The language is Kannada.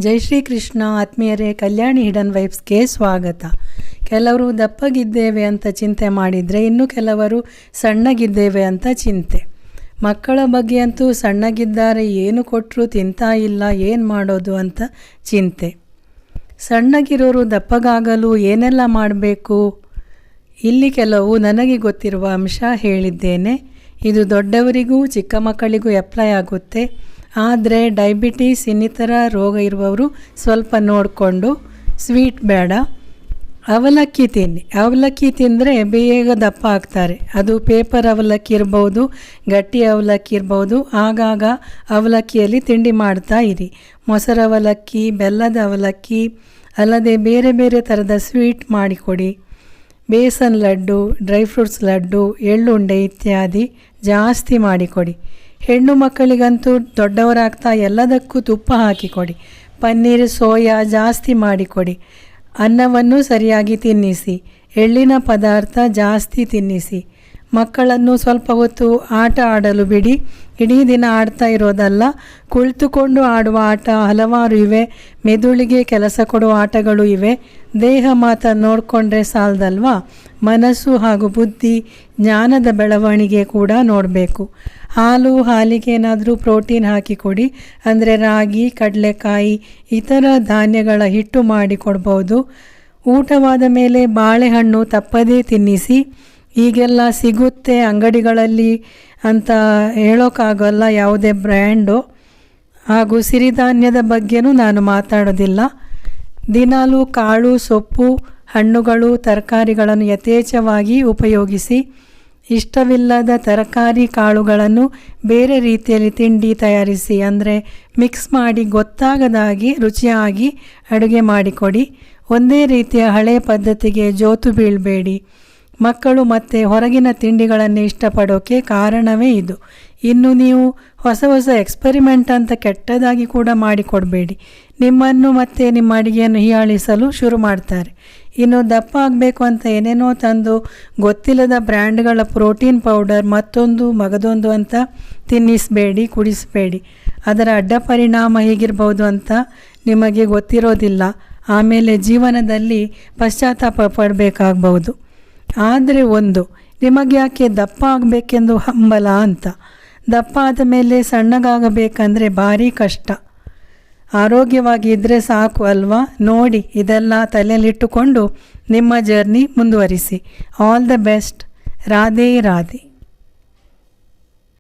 ಜೈ ಶ್ರೀ ಕೃಷ್ಣ ಆತ್ಮೀಯರೇ, ಕಲ್ಯಾಣಿ ಹಿಡನ್ ವೈಬ್ಸ್ಗೆ ಸ್ವಾಗತ. ಕೆಲವರು ದಪ್ಪಗಿದ್ದೇವೆ ಅಂತ ಚಿಂತೆ ಮಾಡಿದರೆ, ಇನ್ನು ಕೆಲವರು ಸಣ್ಣಗಿದ್ದೇವೆ ಅಂತ ಚಿಂತೆ. ಮಕ್ಕಳ ಬಗ್ಗೆ ಅಂತೂ ಸಣ್ಣಗಿದ್ದಾರೆ, ಏನು ಕೊಟ್ಟರು ತಿಂತಾ ಇಲ್ಲ, ಏನು ಮಾಡೋದು ಅಂತ ಚಿಂತೆ. ಸಣ್ಣಗಿರೋರು ದಪ್ಪಗಾಗಲು ಏನೆಲ್ಲ ಮಾಡಬೇಕು? ಇಲ್ಲಿ ಕೆಲವು ನನಗೆ ಗೊತ್ತಿರುವ ಅಂಶ ಹೇಳಿದ್ದೇನೆ. ಇದು ದೊಡ್ಡವರಿಗೂ ಚಿಕ್ಕ ಮಕ್ಕಳಿಗೂ ಅಪ್ಲೈ ಆಗುತ್ತೆ. ಆದರೆ ಡಯಾಬಿಟೀಸ್ ಇನ್ನಿತರ ರೋಗ ಇರುವವರು ಸ್ವಲ್ಪ ನೋಡಿಕೊಂಡು, ಸ್ವೀಟ್ ಬೇಡ, ಅವಲಕ್ಕಿ ತಿನ್ನಿ. ಅವಲಕ್ಕಿ ತಿಂದರೆ ಬೇಗ ದಪ್ಪ ಆಗ್ತಾರೆ. ಅದು ಪೇಪರ್ ಅವಲಕ್ಕಿ ಇರ್ಬೋದು, ಗಟ್ಟಿ ಅವಲಕ್ಕಿ ಇರ್ಬೋದು. ಆಗಾಗ ಅವಲಕ್ಕಿಯಲ್ಲಿ ತಿಂಡಿ ಮಾಡ್ತಾ ಇರಿ. ಮೊಸರು ಅವಲಕ್ಕಿ, ಬೆಲ್ಲದ ಅವಲಕ್ಕಿ ಅಲ್ಲದೆ ಬೇರೆ ಬೇರೆ ಥರದ ಸ್ವೀಟ್ ಮಾಡಿಕೊಡಿ. ಬೇಸನ್ ಲಡ್ಡು, ಡ್ರೈ ಫ್ರೂಟ್ಸ್ ಲಡ್ಡು, ಎಳ್ಳುಂಡೆ ಇತ್ಯಾದಿ ಜಾಸ್ತಿ ಮಾಡಿಕೊಡಿ. ಹೆಣ್ಣು ಮಕ್ಕಳಿಗಂತೂ ದೊಡ್ಡವರಾಗ್ತಾ ಎಲ್ಲದಕ್ಕೂ ತುಪ್ಪ ಹಾಕಿಕೊಡಿ. ಪನ್ನೀರ್, ಸೋಯಾ ಜಾಸ್ತಿ ಮಾಡಿಕೊಡಿ. ಅನ್ನವನ್ನು ಸರಿಯಾಗಿ ತಿನ್ನಿಸಿ. ಎಳ್ಳಿನ ಪದಾರ್ಥ ಜಾಸ್ತಿ ತಿನ್ನಿಸಿ. ಮಕ್ಕಳನ್ನು ಸ್ವಲ್ಪ ಹೊತ್ತು ಆಟ ಆಡಲು ಬಿಡಿ. ಇಡೀ ದಿನ ಆಡ್ತಾ ಇರೋದಲ್ಲ, ಕುಳಿತುಕೊಂಡು ಆಡುವ ಆಟ ಹಲವಾರು ಇವೆ. ಮೆದುಳಿಗೆ ಕೆಲಸ ಕೊಡುವ ಆಟಗಳು ಇವೆ. ದೇಹ ಮಾತ್ರ ನೋಡಿಕೊಂಡ್ರೆ ಸಾಲದಲ್ವಾ, ಮನಸ್ಸು ಹಾಗೂ ಬುದ್ಧಿ, ಜ್ಞಾನದ ಬೆಳವಣಿಗೆ ಕೂಡ ನೋಡಬೇಕು. ಹಾಲಿಗೆ ಏನಾದರೂ ಪ್ರೋಟೀನ್ ಹಾಕಿಕೊಡಿ. ಅಂದರೆ ರಾಗಿ, ಕಡಲೆಕಾಯಿ, ಇತರ ಧಾನ್ಯಗಳ ಹಿಟ್ಟು ಮಾಡಿ ಕೊಡ್ಬೋದು. ಊಟವಾದ ಮೇಲೆ ಬಾಳೆಹಣ್ಣು ತಪ್ಪದೇ ತಿನ್ನಿಸಿ. ಈಗೆಲ್ಲ ಸಿಗುತ್ತೆ ಅಂಗಡಿಗಳಲ್ಲಿ ಅಂತ ಹೇಳೋಕ್ಕಾಗಲ್ಲ ಯಾವುದೇ ಬ್ರ್ಯಾಂಡು. ಹಾಗೂ ಸಿರಿಧಾನ್ಯದ ಬಗ್ಗೆನೂ ನಾನು ಮಾತಾಡೋದಿಲ್ಲ. ದಿನಾಲೂ ಕಾಳು, ಸೊಪ್ಪು, ಹಣ್ಣುಗಳು, ತರಕಾರಿಗಳನ್ನು ಯಥೇಚ್ಛವಾಗಿ ಉಪಯೋಗಿಸಿ. ಇಷ್ಟವಿಲ್ಲದ ತರಕಾರಿ ಕಾಳುಗಳನ್ನು ಬೇರೆ ರೀತಿಯಲ್ಲಿ ತಿಂಡಿ ತಯಾರಿಸಿ, ಅಂದರೆ ಮಿಕ್ಸ್ ಮಾಡಿ ಗೊತ್ತಾಗದಾಗಿ ರುಚಿಯಾಗಿ ಅಡುಗೆ ಮಾಡಿಕೊಡಿ. ಒಂದೇ ರೀತಿಯ ಹಳೆಯ ಪದ್ಧತಿಗೆ ಜೋತು ಬೀಳಬೇಡಿ. ಮಕ್ಕಳು ಮತ್ತೆ ಹೊರಗಿನ ತಿಂಡಿಗಳನ್ನು ಇಷ್ಟಪಡೋಕ್ಕೆ ಕಾರಣವೇ ಇದು. ಇನ್ನು ನೀವು ಹೊಸ ಹೊಸ ಎಕ್ಸ್ಪೆರಿಮೆಂಟ್ ಅಂತ ಕೆಟ್ಟದಾಗಿ ಕೂಡ ಮಾಡಿಕೊಡಬೇಡಿ. ನಿಮ್ಮನ್ನು ಮತ್ತು ನಿಮ್ಮ ಅಡುಗೆಯನ್ನು ಹೀಯಾಳಿಸಲು ಶುರು ಮಾಡ್ತಾರೆ. ಇನ್ನು ದಪ್ಪ ಆಗಬೇಕು ಅಂತ ಏನೇನೋ ತಂದು ಗೊತ್ತಿಲ್ಲದ ಬ್ರ್ಯಾಂಡ್ಗಳ ಪ್ರೋಟೀನ್ ಪೌಡರ್ ಮತ್ತೊಂದು ಮಗದೊಂದು ಅಂತ ತಿನ್ನಿಸಬೇಡಿ, ಕುಡಿಸಬೇಡಿ. ಅದರ ಅಡ್ಡ ಪರಿಣಾಮ ಹೇಗಿರ್ಬೋದು ಅಂತ ನಿಮಗೆ ಗೊತ್ತಿರೋದಿಲ್ಲ. ಆಮೇಲೆ ಜೀವನದಲ್ಲಿ ಪಶ್ಚಾತ್ತಾಪ ಪಡಬೇಕಾಗ್ಬೋದು. ಆದರೆ ಒಂದು, ನಿಮಗೆ ಯಾಕೆ ದಪ್ಪ ಆಗಬೇಕೆಂದು ಹಂಬಲ ಅಂತ. ದಪ್ಪ ಆದ ಮೇಲೆ ಸಣ್ಣಗಾಗಬೇಕಂದ್ರೆ ಭಾರಿ ಕಷ್ಟ. ಆರೋಗ್ಯವಾಗಿ ಇದ್ದರೆ ಸಾಕು ಅಲ್ವಾ? ನೋಡಿ, ಇದೆಲ್ಲ ತಲೆಯಲ್ಲಿಟ್ಟುಕೊಂಡು ನಿಮ್ಮ ಜರ್ನಿ ಮುಂದುವರಿಸಿ. All the best. Radhe Radhe.